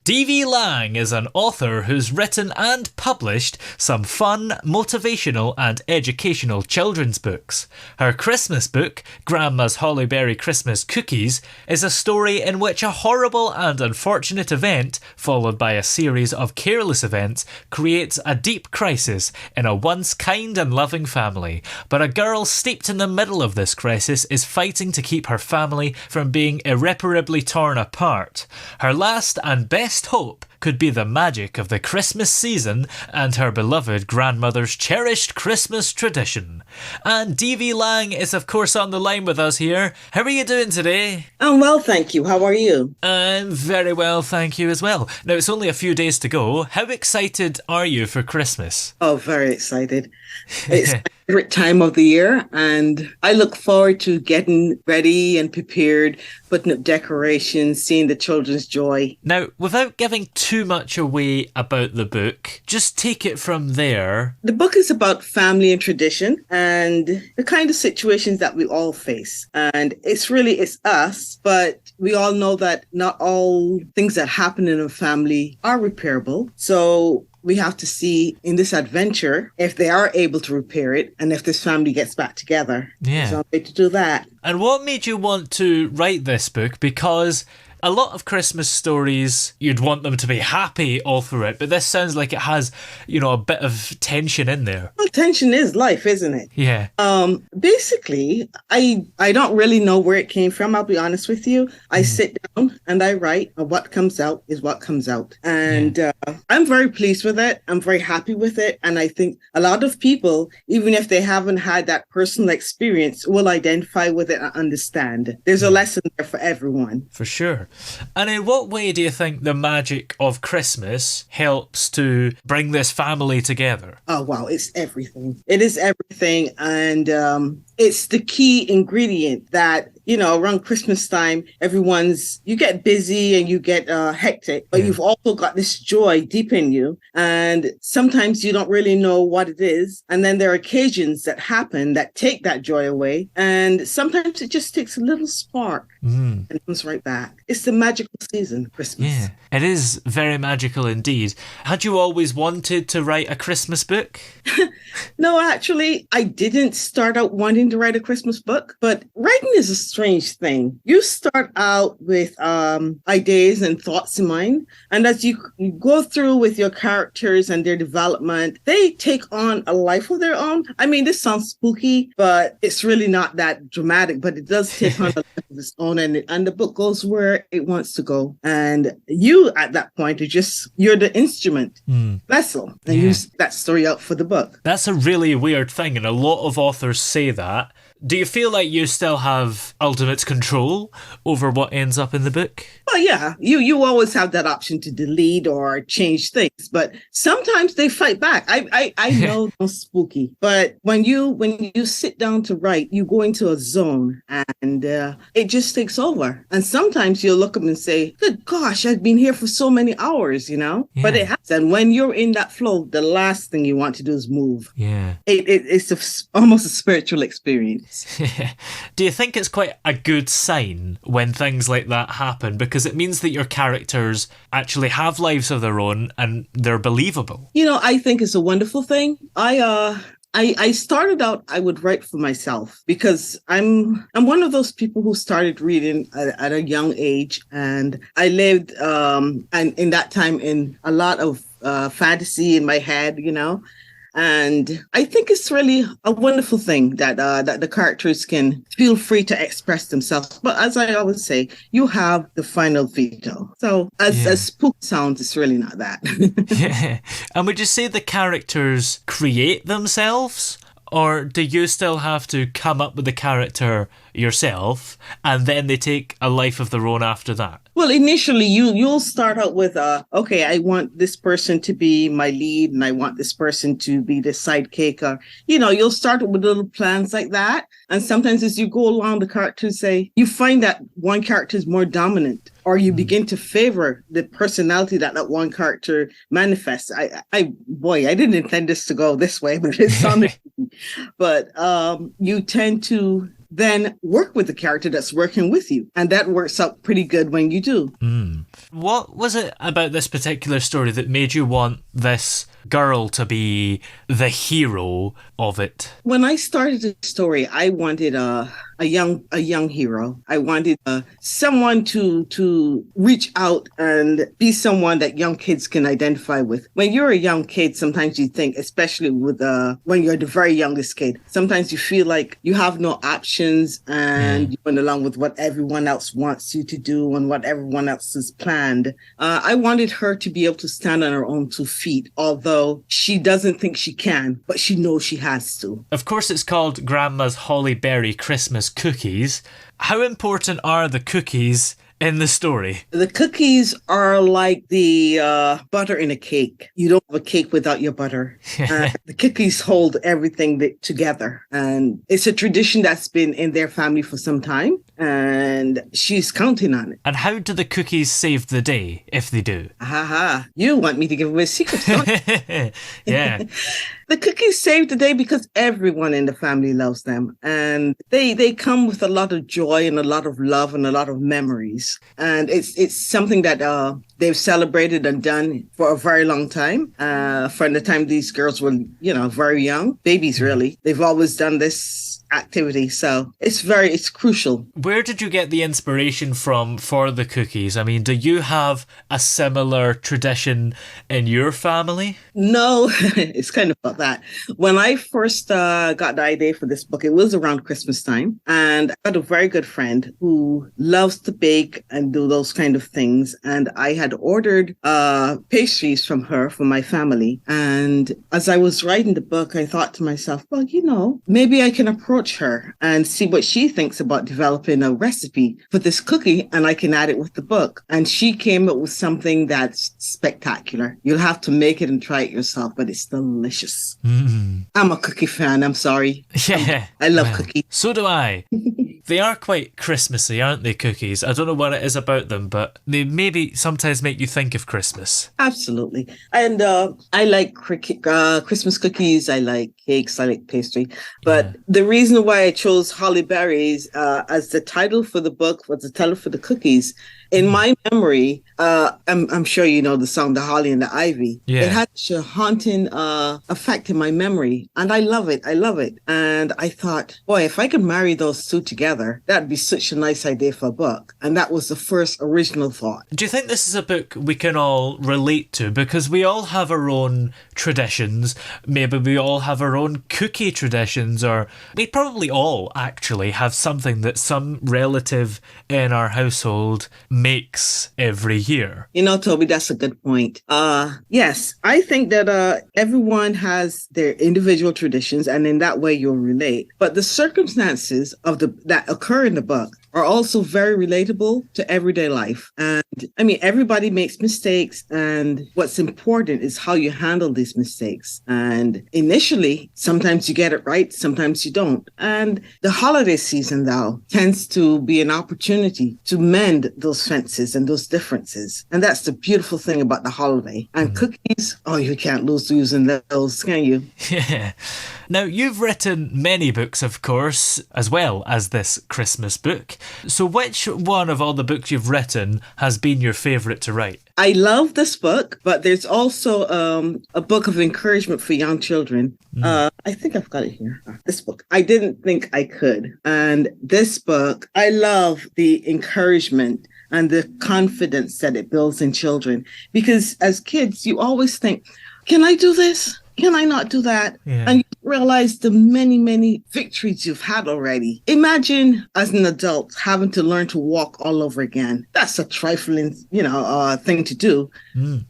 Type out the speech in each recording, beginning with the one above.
D.V. Lang is an author who's written and published some fun, motivational and educational children's books. Her Christmas book, Grandma's Hollyberry Christmas Cookies, is a story in which a horrible and unfortunate event, followed by a series of careless events, creates a deep crisis in a once kind and loving family. But a girl steeped in the middle of this crisis is fighting to keep her family from being irreparably torn apart. Her last and best hope could be the magic of the Christmas season and her beloved grandmother's cherished Christmas tradition. And D.V. Lang is of course on the line with us here. How are you doing today? I'm well, thank you. How are you? I'm very well, thank you as well. Now, it's only a few days to go. How excited are you for Christmas? Oh, very excited. It's my favorite time of the year, and I look forward to getting ready and prepared, putting up decorations, seeing the children's joy. Now, without giving too much away about the book, just take it from there. The book is about family and tradition and the kind of situations that we all face. And it's us, but we all know that not all things that happen in a family are repairable. So we have to see in this adventure if they are able to repair it and if this family gets back together. Yeah. So I'm ready to do that. And what made you want to write this book? Because a lot of Christmas stories, you'd want them to be happy all through it, but this sounds like it has, a bit of tension in there. Well, tension is life, isn't it? Yeah. Basically, I don't really know where it came from, I'll be honest with you. I sit down and I write, and what comes out is what comes out. And I'm very pleased with it. I'm very happy with it. And I think a lot of people, even if they haven't had that personal experience, will identify with it and understand. There's a lesson there for everyone. For sure. And in what way do you think the magic of Christmas helps to bring this family together? Oh, wow. It's everything. It is everything. And it's the key ingredient that, around Christmas time, you get busy and you get hectic, but you've also got this joy deep in you. And sometimes you don't really know what it is. And then there are occasions that happen that take that joy away. And sometimes it just takes a little spark and it comes right back. It's the magical season, Christmas. Yeah, it is very magical indeed. Had you always wanted to write a Christmas book? No, actually, I didn't start out wanting to write a Christmas book, but writing is a strange thing. You start out with ideas and thoughts in mind, and as you go through with your characters and their development, they take on a life of their own. I mean, this sounds spooky, but it's really not that dramatic, but it does take on a life of its own, and the book goes where it wants to go. And you, at that point, you're the instrument, vessel, and use that story out for the book. That's a really weird thing, and a lot of authors say that. Do you feel like you still have ultimate control over what ends up in the book? Well, yeah, you always have that option to delete or change things, but sometimes they fight back. I know it's spooky, but when you sit down to write, you go into a zone and it just takes over. And sometimes you'll look up and say, "Good gosh, I've been here for so many hours," Yeah. But it happens. And when you're in that flow, the last thing you want to do is move. Yeah. It's almost a spiritual experience. Do you think it's quite a good sign when things like that happen? Because it means that your characters actually have lives of their own and they're believable. I think it's a wonderful thing. I started out, I would write for myself because I'm one of those people who started reading at a young age, and I lived and in that time in a lot of fantasy in my head, And I think it's really a wonderful thing that the characters can feel free to express themselves. But as I always say, you have the final veto. So as spook sounds, it's really not that. Yeah. And would you say the characters create themselves? Or do you still have to come up with the character yourself and then they take a life of their own after that? Well, initially you'll start out with okay, I want this person to be my lead and I want this person to be the sidekick, or you'll start with little plans like that. And sometimes as you go along, the characters you find that one character is more dominant, or you begin to favor the personality that one character manifests. I didn't intend this to go this way, but it's something. But you tend to then work with the character that's working with you. And that works out pretty good when you do. What was it about this particular story that made you want this girl to be the hero of it? When I started the story, I wanted a young hero. I wanted someone to reach out and be someone that young kids can identify with. When you're a young kid, sometimes you think, especially with when you're the very youngest kid, sometimes you feel like you have no options and you went along with what everyone else wants you to do and what everyone else has planned. I wanted her to be able to stand on her own 2 feet, although she doesn't think she can, but she knows she has to. Of course, it's called Grandma's Holly Berry Christmas Cookies. How important are the cookies in the story? The cookies are like the butter in a cake. You don't have a cake without your butter. The cookies hold everything together. And it's a tradition that's been in their family for some time. And she's counting on it. And how do the cookies save the day, if they do? You want me to give away secrets, don't you? Yeah. The cookies save the day because everyone in the family loves them. And they come with a lot of joy and a lot of love and a lot of memories. And it's something that they've celebrated and done for a very long time. From the time these girls were, very young, babies really. They've always done this activity. So it's crucial. Where did you get the inspiration from for the cookies? I mean, do you have a similar tradition in your family? No, it's kind of about that. When I first got the idea for this book, it was around Christmas time. And I had a very good friend who loves to bake and do those kind of things. And I had ordered pastries from her, from my family. And as I was writing the book, I thought to myself, well, maybe I can approach her and see what she thinks about developing a recipe for this cookie, and I can add it with the book. And she came up with something that's spectacular. You'll have to make it and try it yourself, but it's delicious. I'm a cookie fan. I'm sorry. Yeah. I love cookies. So do I. They are quite Christmassy, aren't they, cookies? I don't know what it is about them, but they maybe sometimes make you think of Christmas. Absolutely. And I like Christmas cookies. I like cakes. I like pastry. But the reason why I chose Holly Berries as the title for the book was the title for the cookies. In my memory, I'm sure you know the song, The Holly and the Ivy. Yeah. It had such a haunting effect in my memory. And I love it. I love it. And I thought, boy, if I could marry those two together, that'd be such a nice idea for a book. And that was the first original thought. Do you think this is a book we can all relate to? Because we all have our own traditions. Maybe we all have our own cookie traditions, or we probably all actually have something that some relative in our household makes every year. Toby, that's a good point. Yes, I think that everyone has their individual traditions, and in that way you'll relate. But the circumstances of that occur in the book are also very relatable to everyday life. And I mean, everybody makes mistakes, and what's important is how you handle these mistakes. And initially, sometimes you get it right, sometimes you don't. And the holiday season, though, tends to be an opportunity to mend those fences and those differences. And that's the beautiful thing about the holiday. And cookies, you can't lose using those, can you? Yeah. Now, you've written many books, of course, as well as this Christmas book. So which one of all the books you've written has been your favourite to write? I love this book, but there's also a book of encouragement for young children. I think I've got it here. This book. I didn't think I could. And this book, I love the encouragement and the confidence that it builds in children. Because as kids, you always think, can I do this? Can I not do that? Yeah. And you realize the many, many victories you've had already. Imagine as an adult having to learn to walk all over again. That's a trifling, thing to do.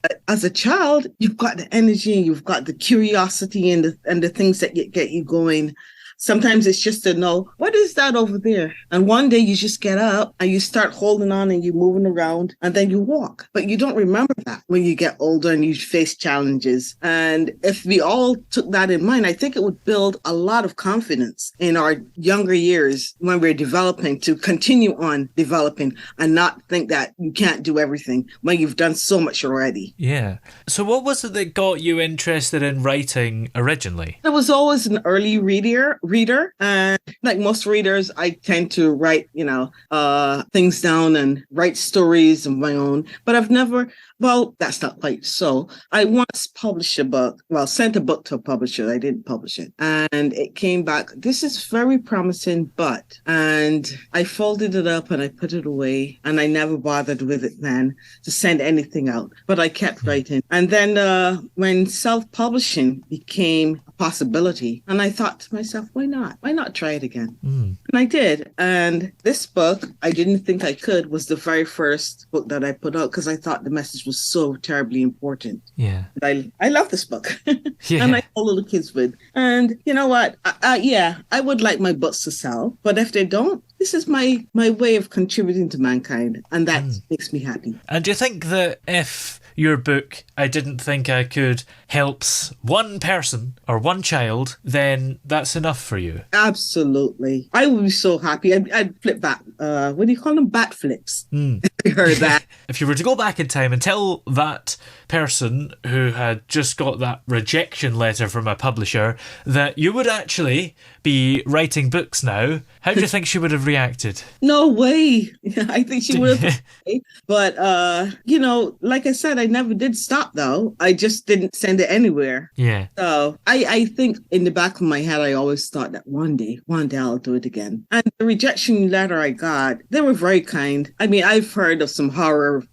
But as a child, you've got the energy, you've got the curiosity and the things that get you going. Sometimes it's just to know, what is that over there? And one day you just get up and you start holding on and you're moving around and then you walk. But you don't remember that when you get older and you face challenges. And if we all took that in mind, I think it would build a lot of confidence in our younger years when we're developing, to continue on developing and not think that you can't do everything when you've done so much already. Yeah. So what was it that got you interested in writing originally? I was always an early reader. reader, and like most readers, I tend to write, things down and write stories of my own. But I've never. Well, that's not quite so. I once published a book, sent a book to a publisher. I didn't publish it. And it came back, this is very promising, and I folded it up and I put it away, and I never bothered with it then to send anything out. But I kept writing. And then when self-publishing became a possibility, and I thought to myself, why not? Why not try it again? And I did. And this book, I didn't think I could, was the very first book that I put out because I thought the message was so terribly important. Yeah. I love this book. Yeah. And I tell little kids with. And you know what? I would like my books to sell, but if they don't, this is my way of contributing to mankind, and that makes me happy. And do you think that if your book, I Didn't Think I Could, helps one person or one child, then that's enough for you? Absolutely. I would be so happy. I'd flip back. What do you call them? Bat flips. I heard that. If you were to go back in time and tell that person who had just got that rejection letter from a publisher that you would actually be writing books now, how do you think she would have reacted? No way. I think she would have. But, like I said, I never did stop, though. I just didn't send it anywhere. Yeah. So I think in the back of my head, I always thought that one day I'll do it again. And the rejection letter I got, they were very kind. I mean, I've heard of some horror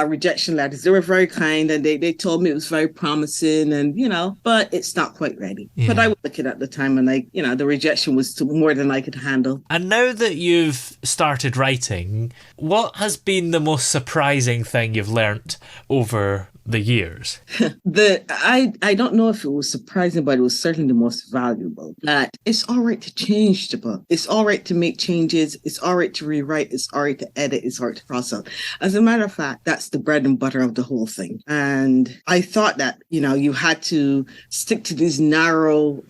rejection letters. They were very kind, and they told me it was very promising, and, but it's not quite ready. Yeah. But I was looking at the time, and the rejection was more than I could handle. And now that you've started writing, what has been the most surprising thing you've learnt over the years? I don't know if it was surprising, but it was certainly the most valuable. That it's all right to change the book. It's all right to make changes. It's all right to rewrite. It's all right to edit. It's all right to cross out. As a matter of fact, that's the bread and butter of the whole thing. And I thought that, you had to stick to these narrow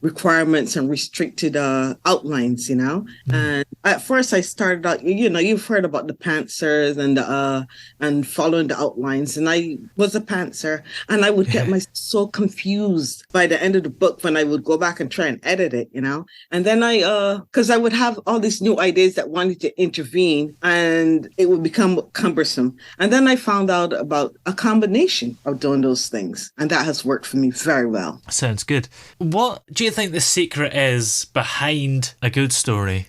requirements and restricted outlines, And at first I started out, you've heard about the pantsers and following the outlines. And I was a pantser, and I would get myself so confused by the end of the book when I would go back and try and edit it, And then because I would have all these new ideas that wanted to intervene, and it would become cumbersome. And then I found out about a combination of doing those things, and that has worked for me very well. Sounds good. What do you think the secret is behind a good story?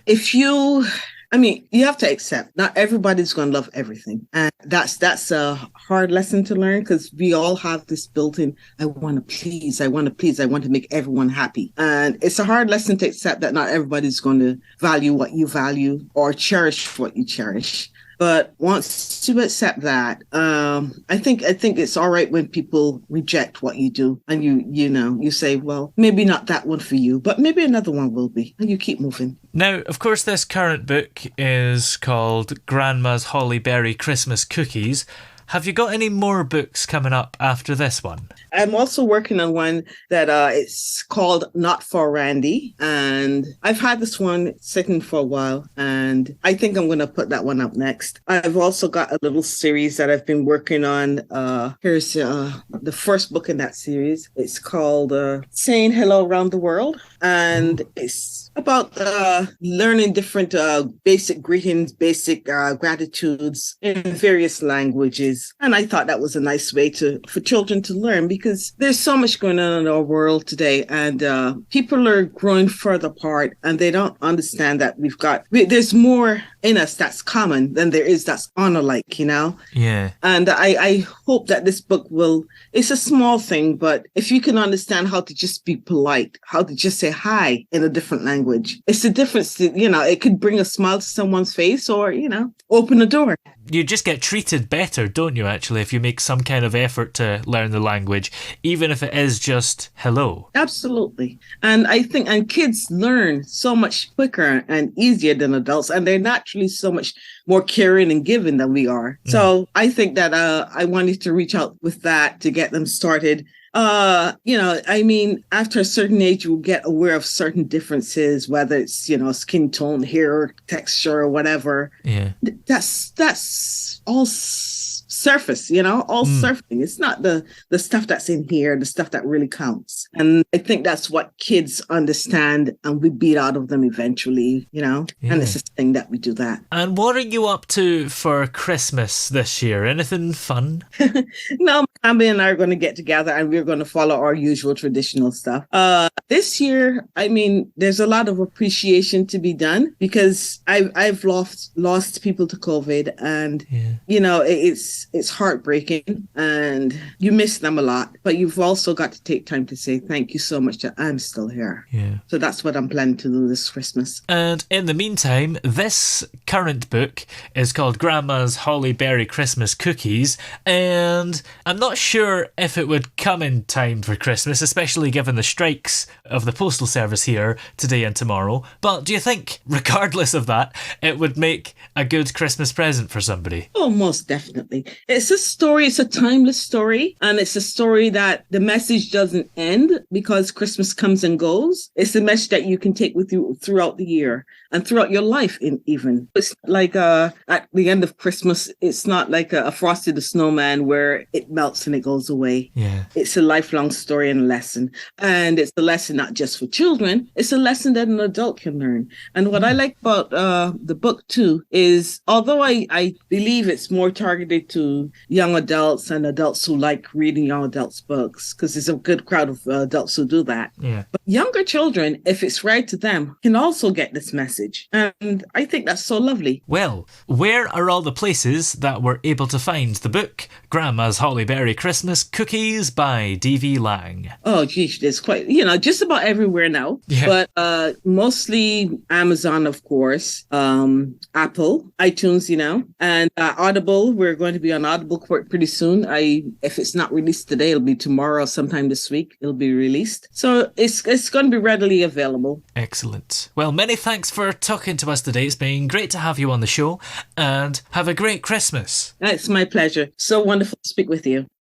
You have to accept not everybody's going to love everything. And that's a hard lesson to learn, because we all have this built-in, I want to please, I want to make everyone happy. And it's a hard lesson to accept that not everybody's going to value what you value or cherish what you cherish. But once you accept that, I think it's all right when people reject what you do, and you say, well, maybe not that one for you, but maybe another one will be, and you keep moving. Now, of course, this current book is called Grandma's Holly Berry Christmas Cookies. Have you got any more books coming up after this one? I'm also working on one that it's called Not For Randy. And I've had this one sitting for a while, and I think I'm going to put that one up next. I've also got a little series that I've been working on. Here's the first book in that series. It's called Saying Hello Around the World. And it's about learning different basic greetings, basic gratitudes in various languages. And I thought that was a nice way for children to learn, because there's so much going on in our world today, and people are growing further apart, and they don't understand that there's more in us that's common than there is that's unlike, Yeah. And I hope that this book it's a small thing, but if you can understand how to just be polite, how to just say hi in a different language, it's the difference. It could bring a smile to someone's face, or, open a door. You just get treated better, don't you, actually, if you make some kind of effort to learn the language, even if it is just hello. Absolutely. And I think, kids learn so much quicker and easier than adults, and they're naturally so much more caring and giving than we are. So I think that I wanted to reach out with that to get them started. After a certain age, you'll get aware of certain differences, whether it's, skin tone, hair texture, or whatever. Yeah. That's all surface, all surfing. It's not the stuff that's in here, the stuff that really counts. And I think that's what kids understand, and we beat out of them eventually, and it's just a thing that we do that. And what are you up to for Christmas this year? Anything fun? No, Ambi and I are going to get together and we're going to follow our usual traditional stuff. This year, I mean, there's a lot of appreciation to be done because I've lost people to COVID, and it's heartbreaking and you miss them a lot, but you've also got to take time to say thank you so much that I'm still here. Yeah. So that's what I'm planning to do this Christmas. And in the meantime, this current book is called Grandma's Holly Berry Christmas Cookies, and I'm not sure if it would come in time for Christmas, especially given the strikes of the postal service here today and tomorrow. But do you think, regardless of that, it would make a good Christmas present for somebody? Oh, most definitely. It's a story, it's a timeless story, and it's a story that the message doesn't end because Christmas comes and goes. It's a message that you can take with you throughout the year and throughout your life even. It's like at the end of Christmas, it's not like a Frosty the Snowman where it melts and it goes away. Yeah. It's a lifelong story and a lesson. And it's a lesson not just for children, it's a lesson that an adult can learn. And what I like about the book too is, although I believe it's more targeted to young adults and adults who like reading young adults books, because there's a good crowd of adults who do that. Yeah. But younger children, if it's right to them, can also get this message. And I think that's so lovely. Well, where are all the places that we're able to find the book, Grandma's Holly Berry Christmas Cookies by D.V. Lang? Oh, geez, there's quite, just about everywhere now. Yeah. But mostly Amazon, of course, Apple, iTunes, and Audible. We're going to be on Audible pretty soon. If it's not released today, it'll be tomorrow, sometime this week. It'll be released. So it's going to be readily available. Excellent. Well, many thanks for talking to us today. It's been great to have you on the show, and have a great Christmas. It's my pleasure. So wonderful to speak with you.